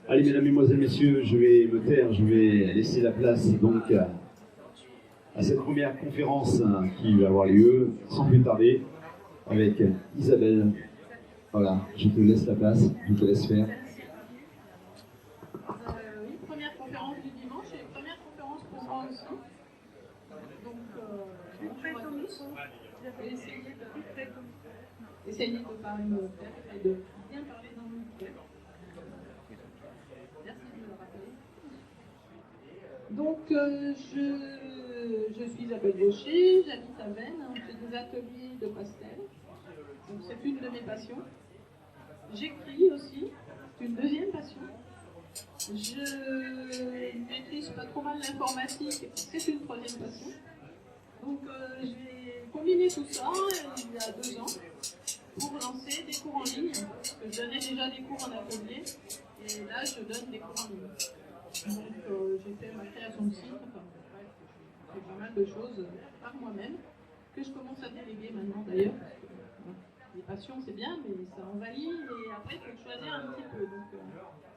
Allez, mesdames, mesdemoiselles, messieurs, je vais me taire, je vais laisser la place donc à cette première conférence qui va avoir lieu sans plus tarder avec Isabelle. Voilà, je te laisse la place, je te laisse faire. Oui, première conférence du dimanche et première conférence pour moi aussi. Donc, bonjour à tous. Je vais essayer de parler et de bien parler dans le micro. Merci de me le rappeler. Donc, je suis Isabelle Gaucher, j'habite à Vennes, je fais des ateliers de pastel. Donc, c'est une de mes passions. J'écris aussi, c'est une deuxième passion. Je maîtrise pas trop mal l'informatique, c'est une troisième passion. Donc j'ai combiné tout ça il y a 2 ans pour lancer des cours en ligne. Je donnais déjà des cours en atelier et là je donne des cours en ligne. Donc j'ai fait ma création de site, enfin bref, je fais pas mal de choses par moi-même que je commence à déléguer maintenant d'ailleurs. Les passions c'est bien mais ça envahit et après il faut choisir un petit peu. Donc,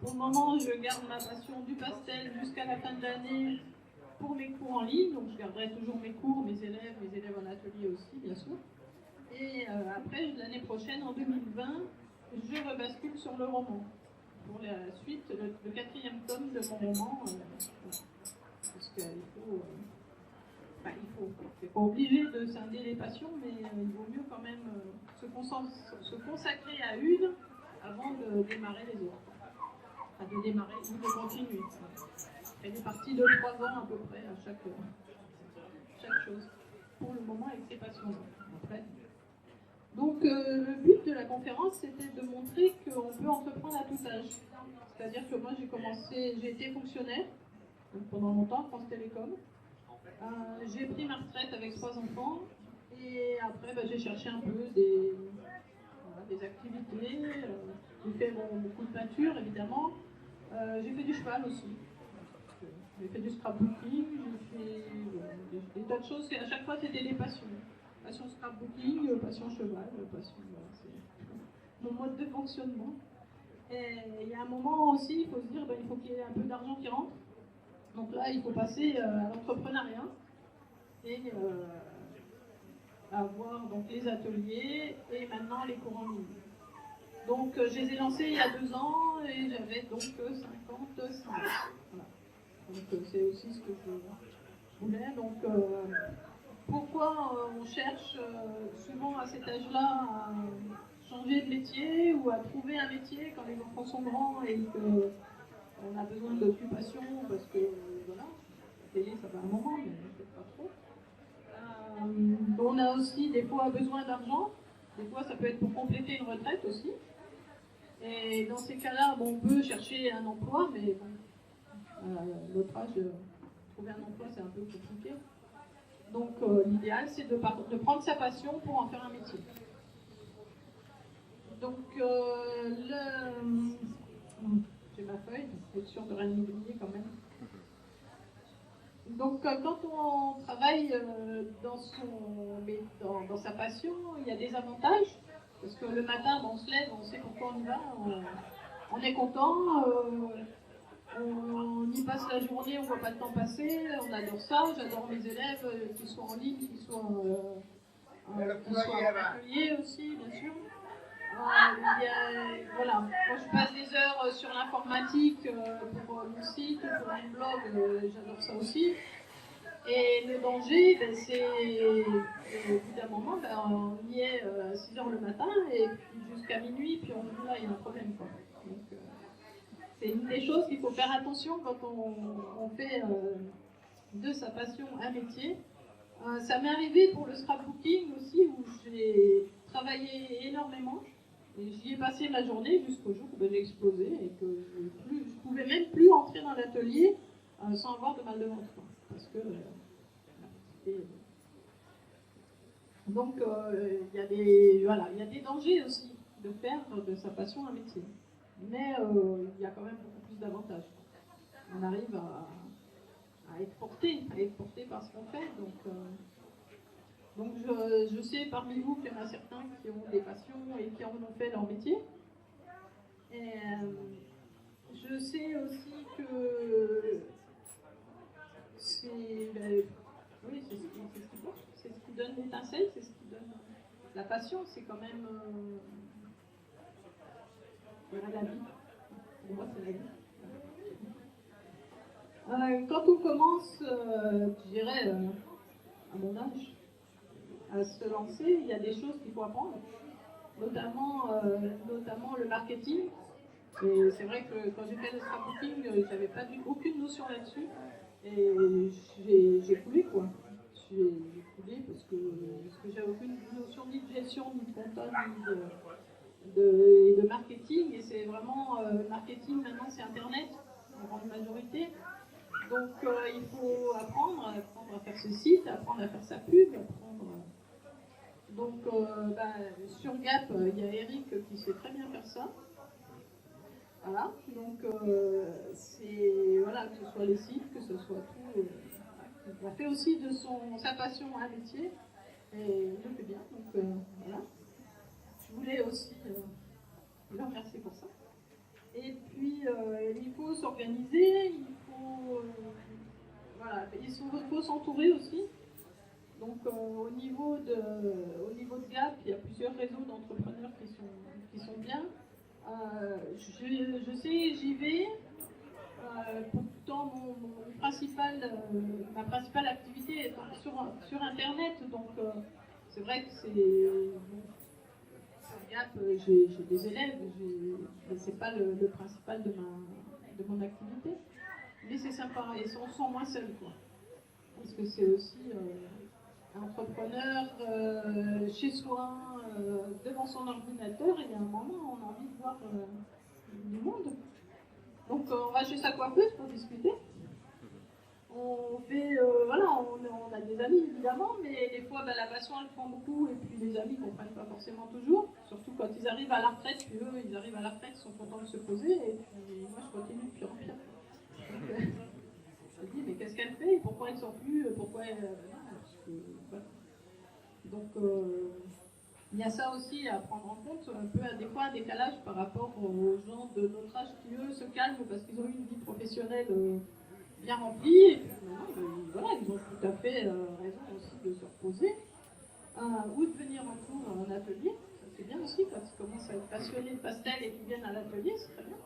pour le moment, je garde ma passion du pastel jusqu'à la fin de l'année pour mes cours en ligne. Donc, je garderai toujours mes cours, mes élèves en atelier aussi, bien sûr. Et après, l'année prochaine, en 2020, je rebascule sur le roman. Pour la suite, le 4e tome de mon roman. Parce qu'il faut. C'est pas obligé de scinder les passions, mais il vaut mieux quand même se consacrer à une avant de démarrer les autres. De démarrer ou de continuer. Elle est partie de 3 ans à peu près à chaque chose. Pour le moment avec ses passions. Après. Donc le but de la conférence c'était de montrer qu'on peut entreprendre à tout âge. C'est-à-dire que moi j'ai été fonctionnaire pendant longtemps, France Télécom. J'ai pris ma retraite avec 3 enfants et après j'ai cherché un peu des activités. J'ai fait beaucoup de peinture évidemment. J'ai fait du cheval aussi. J'ai fait du scrapbooking, j'ai fait des tas de choses. À chaque fois, c'était des passions. Passion scrapbooking, passion cheval, passion. C'est mon mode de fonctionnement. Et il y a un moment aussi, il faut se dire, il faut qu'il y ait un peu d'argent qui rentre. Donc là, il faut passer à l'entrepreneuriat et avoir donc les ateliers et maintenant les cours en ligne. Donc, je les ai lancés il y a 2 ans et j'avais donc 55. Voilà. Donc, c'est aussi ce que je voulais. Donc, pourquoi on cherche souvent à cet âge-là à changer de métier ou à trouver un métier quand les enfants sont grands et qu'on a besoin d'occupation parce que, voilà, la télé, ça va un moment, mais peut-être pas trop. On a aussi des fois besoin d'argent. Des fois, ça peut être pour compléter une retraite aussi. Et dans ces cas-là, on peut chercher un emploi, mais bon, notre âge, trouver un emploi, c'est un peu compliqué. Donc l'idéal, c'est de prendre sa passion pour en faire un métier. Donc j'ai ma feuille, pour être sûr de rien oublier quand même. Donc quand on travaille dans sa passion, il y a des avantages. Parce que le matin, on se lève, on sait pourquoi on y va, on est content, on y passe la journée, on ne voit pas le temps passer, on adore ça. J'adore mes élèves, qu'ils soient en ligne, qu'ils soient en atelier aussi, bien sûr. Voilà, quand je passe des heures sur l'informatique pour mon site, pour mon blog, j'adore ça aussi. Et le danger, c'est au bout d'un moment, on y est à 6h le matin et puis jusqu'à minuit, puis on dit là, il y a un problème. Quoi. Donc, c'est une des choses qu'il faut faire attention quand on fait de sa passion un métier. Ça m'est arrivé pour le scrapbooking aussi, où j'ai travaillé énormément. Et j'y ai passé ma journée jusqu'au jour où j'ai explosé et que je ne pouvais même plus entrer dans l'atelier sans avoir de mal de ventre. Parce que donc il y a des dangers aussi de faire de sa passion un métier. Mais il y a quand même beaucoup plus d'avantages. On arrive à être porté par ce qu'on fait. Donc je sais parmi vous qu'il y en a certains qui ont des passions et qui en ont fait leur métier. Et je sais aussi que c'est oui, c'est ce qui porte, c'est ce qui donne l'étincelle, c'est ce qui donne la passion, c'est quand même la vie. Pour moi, c'est la vie. Quand on commence, je dirais, à mon âge, à se lancer, il y a des choses qu'il faut apprendre, notamment le marketing. Et c'est vrai que quand j'ai fait le scrapbooking, je n'avais aucune notion là-dessus. Et j'ai coulé, quoi. J'ai coulé parce que j'avais aucune notion ni de gestion, ni de compta, ni de marketing. Et c'est vraiment marketing maintenant, c'est Internet en grande majorité. Donc il faut apprendre à faire ce site, apprendre à faire sa pub, Donc sur Gap, il y a Eric qui sait très bien faire ça. Voilà, donc voilà, que ce soit les sites, que ce soit tout. Il a fait aussi de sa passion un métier et il le fait bien. Donc voilà. Je voulais aussi le remercier pour ça. Et puis il faut s'organiser, il faut s'entourer aussi. Donc au niveau de Gap, il y a plusieurs réseaux d'entrepreneurs qui sont bien. Je sais, j'y vais. Pourtant, ma principale activité est sur Internet, donc c'est vrai que sur Gap, j'ai des élèves, mais c'est pas le principal de mon activité. Mais c'est sympa, et on se sent moins seul, quoi. Parce que c'est aussi un entrepreneur chez soi, devant son ordinateur, et il y a un moment où on a envie de voir du monde. Donc on va chez sa coiffeuse pour discuter. On fait, on a des amis évidemment, mais des fois la passion elle prend beaucoup, et puis les amis ne comprennent pas forcément toujours, surtout quand ils arrivent à la retraite, puis eux ils arrivent à la retraite, ils sont contents de se poser, et puis moi je continue de pire en pire. Donc, je me dis, mais qu'est-ce qu'elle fait? Pourquoi elle ne sort plus? Pourquoi voilà. Donc, il y a ça aussi à prendre en compte, un peu des fois un décalage par rapport aux gens de notre âge qui, eux, se calment parce qu'ils ont eu une vie professionnelle bien remplie. Et puis, voilà, ils ont tout à fait raison aussi de se reposer. Ou de venir en cours en atelier. Ça, c'est bien aussi quand ils commencent à être passionnés de pastel et qu'ils viennent à l'atelier, c'est très bien.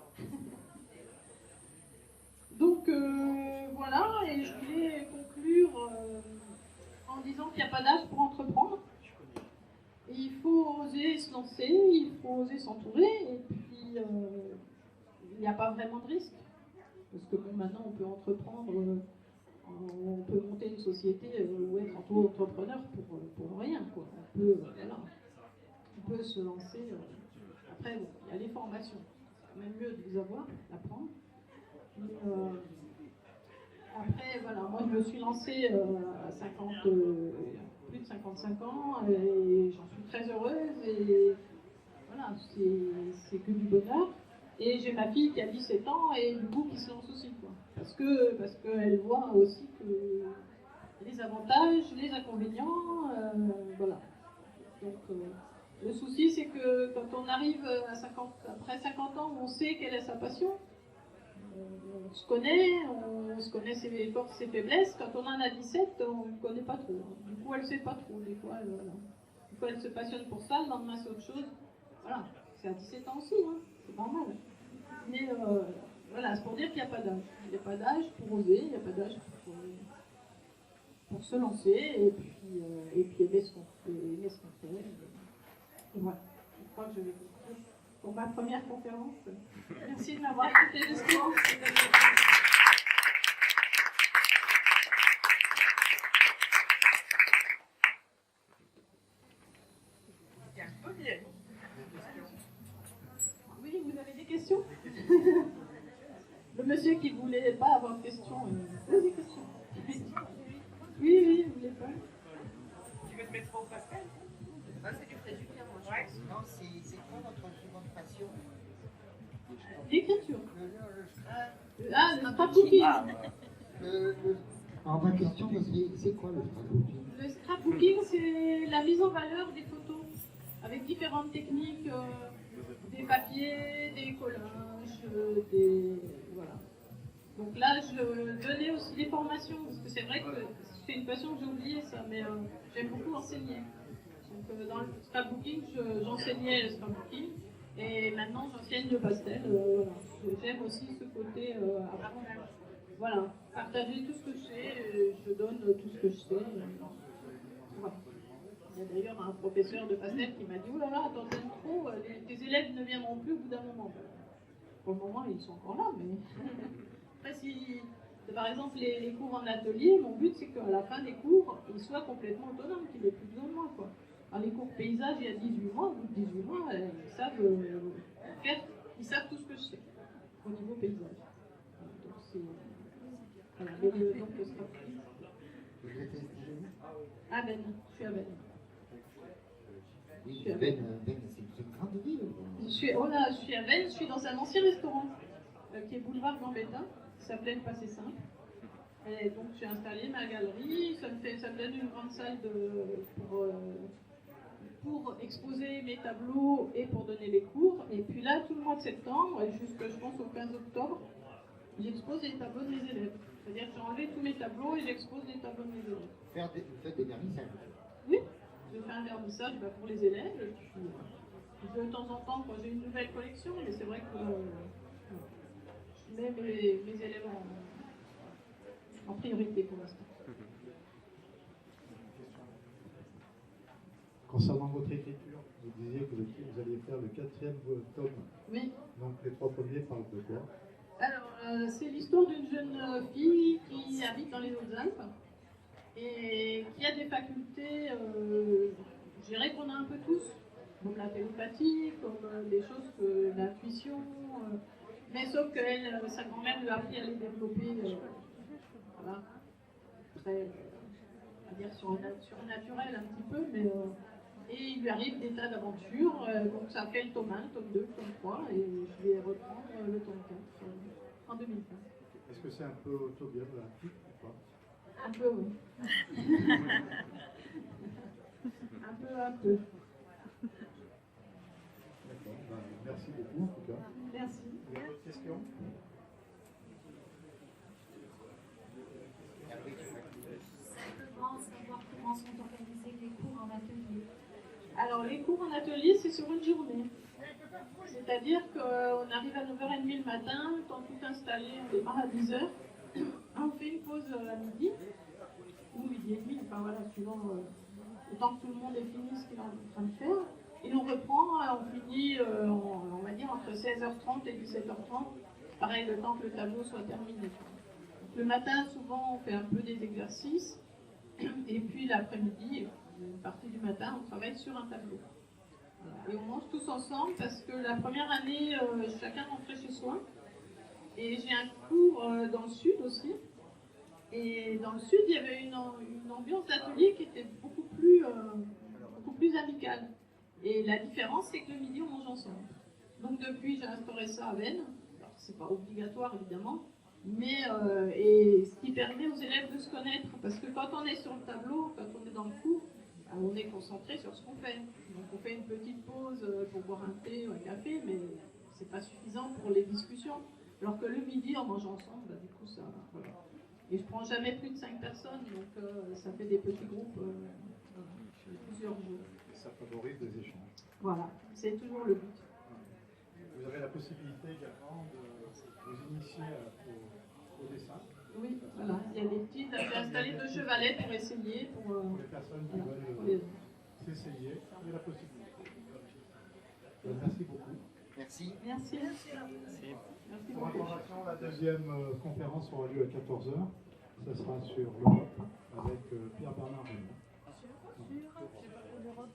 Donc voilà, et je voulais conclure en disant qu'il n'y a pas d'âge pour entreprendre. Et il faut oser se lancer, il faut oser s'entourer, et puis il n'y a pas vraiment de risque. Parce que bon, maintenant on peut entreprendre, on peut monter une société ou être auto-entrepreneur pour rien, quoi. On peut se lancer. Après, bon, il y a les formations. C'est quand même mieux de les avoir, d'apprendre. Mais, après, voilà, moi je me suis lancée à plus de 55 ans et j'en suis très heureuse et voilà, c'est que du bonheur. Et j'ai ma fille qui a 17 ans et du coup qui se lance aussi, quoi. Parce qu'elle voit aussi que les avantages, les inconvénients, voilà. Donc le souci c'est que quand on arrive après 50 ans, on sait quelle est sa passion. On se connaît ses forces, ses faiblesses. Quand on en a 17, on ne connaît pas trop. Du coup, elle ne sait pas trop. Des fois, elle se passionne pour ça, le lendemain, c'est autre chose. Voilà, c'est à 17 ans aussi, hein. C'est normal. Mais voilà, c'est pour dire qu'il n'y a pas d'âge. Il n'y a pas d'âge pour oser, il n'y a pas d'âge pour se lancer et puis aimer ce qu'on fait. Et voilà, je crois que je vais conclure pour ma première conférence. Merci de m'avoir écouté jusqu'au bout. Oui, vous avez des questions? Le monsieur qui ne voulait pas avoir de questions, des questions. Oui, vous voulez pas. Tu veux te mettre au pastel? C'est du frais du bien, moi. Ouais. Non, c'est quoi votre seconde passion? L'écriture. Le scrapbooking. Alors ma question, c'est quoi le scrapbooking? Le scrapbooking, c'est la mise en valeur des photos avec différentes techniques, des papiers, des collages, Donc là, je donnais aussi des formations, parce que c'est vrai que c'est une passion que j'ai oubliée ça, mais j'aime beaucoup enseigner. Donc dans le scrapbooking, j'enseignais le scrapbooking, et maintenant j'enseigne le pastel. Voilà. J'aime aussi ce côté apprendre. Voilà, partager tout ce que je sais, je donne tout ce que je sais. Voilà. Il y a d'ailleurs un professeur de pastel qui m'a dit: oh là là, t'en donnes trop, tes élèves ne viendront plus au bout d'un moment. Pour le moment, ils sont encore là, mais. Après, si, par exemple, les cours en atelier, mon but c'est qu'à la fin des cours, ils soient complètement autonomes, qu'ils n'aient plus besoin de moi, quoi. Dans les cours paysage, il y a 18 mois, au bout de 18 mois, ils savent tout ce que je sais au niveau paysage. Donc, c'est. Voilà, donc, ce sera plus. Vous êtes installé À Vennes, je suis à Vennes. Oui, Vennes, c'est une grande ville. Je suis à Vennes, je suis dans un ancien restaurant qui est boulevard Gambetta, qui s'appelait Le Passé Simple. Et donc j'ai installé ma galerie, ça me donne une grande salle pour exposer mes tableaux et pour donner les cours. Et puis là, tout le mois de septembre, et jusqu'à je pense au 15 octobre, j'expose les tableaux de mes élèves. C'est-à-dire que j'ai enlevé tous mes tableaux et j'expose les tableaux de mes élèves. Vous faites des vernissages? Oui, je fais un vernissage pour les élèves. Et puis, de temps en temps, quand j'ai une nouvelle collection, mais c'est vrai que je mets mes élèves en priorité pour l'instant. Concernant votre écriture, vous disiez que vous alliez faire le 4e tome. Oui. Donc les 3 premiers parlent de quoi? Alors, c'est l'histoire d'une jeune fille qui habite dans les Hautes-Alpes et qui a des facultés, je dirais qu'on a un peu tous, comme la télépathie, comme des choses que l'intuition, mais sauf que sa grand-mère lui a appris à les développer, voilà, très, on va dire surnaturel un petit peu, mais et il lui arrive des tas d'aventures, donc ça fait le tome 1, le tome 2, le tome 3, et je vais reprendre le tome 4 en 2020. Est-ce que c'est un peu autobiographique ou pas? Un peu, oui. un peu. D'accord, merci beaucoup en tout cas. Merci. Vous avez d'autres questions? Simplement savoir comment sont organisés les cours en atelier. Alors, les cours en atelier, c'est sur une journée. C'est-à-dire qu'on arrive à 9h30 le matin, le temps tout installé, on démarre à 10h. On fait une pause à midi, ou midi et demi, enfin voilà, suivant le temps que tout le monde ait fini ce qu'il est en train de faire. Et on reprend, on finit, on va dire, entre 16h30 et 17h30. Pareil, le temps que le tableau soit terminé. Donc, le matin, souvent, on fait un peu des exercices. Et puis l'après-midi, une partie du matin, on travaille sur un tableau. Et on mange tous ensemble parce que la première année, chacun rentrait chez soi. Et j'ai un cours dans le sud aussi. Et dans le sud, il y avait une ambiance d'atelier qui était beaucoup plus amicale. Et la différence, c'est que le midi, on mange ensemble. Donc depuis, j'ai instauré ça à Vennes. Alors, c'est pas obligatoire, évidemment. Mais, et ce qui permet aux élèves de se connaître. Parce que quand on est sur le tableau, quand on est dans le cours, on est concentré sur ce qu'on fait. Donc on fait une petite pause pour boire un thé ou un café, mais c'est pas suffisant pour les discussions. Alors que le midi, en mangeant ensemble, du coup, ça... Voilà. Et je prends jamais plus de 5 personnes, donc ça fait des petits groupes de plusieurs jours. Ça favorise des échanges. Voilà, c'est toujours le but. Vous avez la possibilité également de vous initier au dessin. Oui, voilà, il y a des petites, j'ai installé 2 chevalets pour essayer, Pour les personnes qui voilà, veulent s'essayer, il y a la possibilité. Merci beaucoup. Merci. Merci. Merci Pour beaucoup. information, la deuxième conférence aura lieu à 14h. Ça sera sur l'Europe avec Pierre-Bernard Raymond. Sur l'Europe.